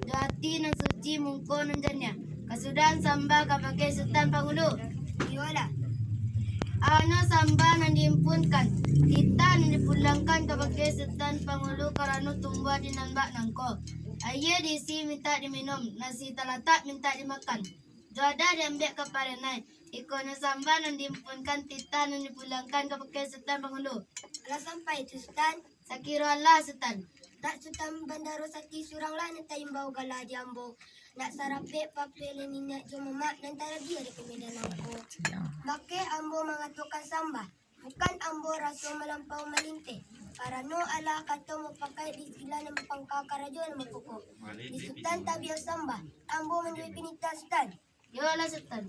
Jati ng suci mungko ng janya. Kasudahan samba kapag Sultan Pangulo. Iwala. Ano samba nang diimpunkan. Kita nang dipulangkan kapag Sultan Pangulo karano tumba dinamba nangko. Aye disi minta diminum, nasi talatak minta dimakan. Joda diambil ke parenai. Iko na samba nang diimpunkan tita nang dipulangkan kapag Sultan Pangulo. Alah sampai tu Sultan. Sakiro Allah Sultan. Tak Sultan Bandaro Sakti surang lah nanti imbau galah di ambo. Nak sarape papel ni nak jom mak nanti lagi ada kemedan ambo. Bake ambo mengatakan samba. Bukan ambo rasa melampau melintih. Karena ala kata mau pakai di sila nama pangkakar aja nama pokok. Di Sultan tak biar samba. Ambo menjadi penita Sultan. Yo Allah Sultan.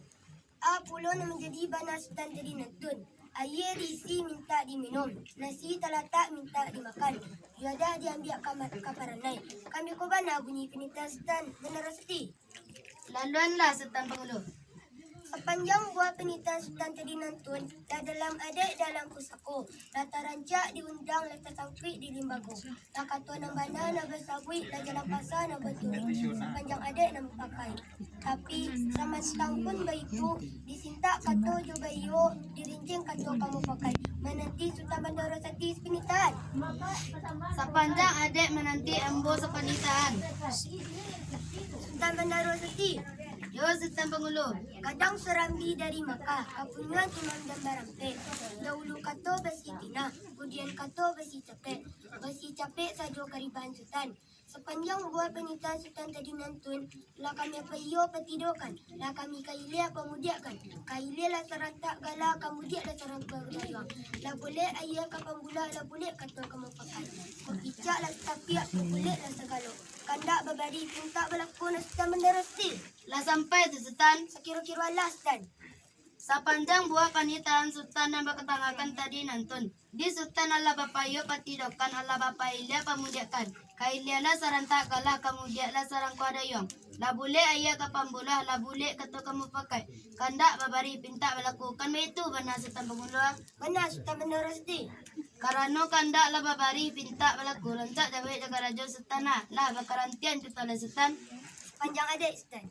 Pulau nak menjadi bana Sultan jadi nantun. Air diisi minta diminum. Nasi talatak minta dimakan. Yada diambil kaparanai. Kami ko bana bunyi penita Sultan Bandar Seti. Laluanlah Sultan Pangulo. Sepanjang buah penita Sultan tadi nantun, dah dalam adik dalam pusako. Lata rancak diundang, lata sangkrik di limbago. Tak kata nang bana, nak bersabui, dah jalan pasar, nak berturi. Sepanjang adik nak pakai. Tapi sama setahun pun bayiku, disintak kata jo bayo, dirincing kata kamu pakai. Menanti Sultan Bandar Seti sepenitaan. Sepanjang adik menanti ambo sepenitaan. Sultan Bandar Seti. Yo Sultan Pangulo. Kadang serambi dari Makkah, kapunya Imam dan Barampe. Dahulu kata besi tina, kemudian kata besi capek saja kariban Sultan. Sepanjang buat penita Sultan tadi nantun, lah kami payo petidokan, lah kami kailia pemudiakan. Kailia lah serantak gala, kemudian lah serantak gala. Lah boleh ayah kapan bula, lah boleh kata kamu pakai. Kepicak lah setapiak, boleh lah segalo. Kandak babari pinta berlaku Sultan Bandar Seti. Lah sampai tu Sultan. Sekira-kira lah Sultan. Sepanjang buah panitaan Sultan yang berketangakan tadi nantun. Di Sultan Allah bapayo patidokan Allah bapailia pamudiakan. Kailia lah sarantak galah kemudian lah sarang kuadayong. Lah boleh ayah kapan bulah, lah boleh kata kamu pakai. Kandak babari pinta berlakukan begitu benar Sultan Pangulo. Benar Sultan Bandar Seti. Karano kandak lah babari pinta berlaku. Rancak jawab jaga raja Sultan lah bakarantian kita lah Sultan. Panjang adik Sultan.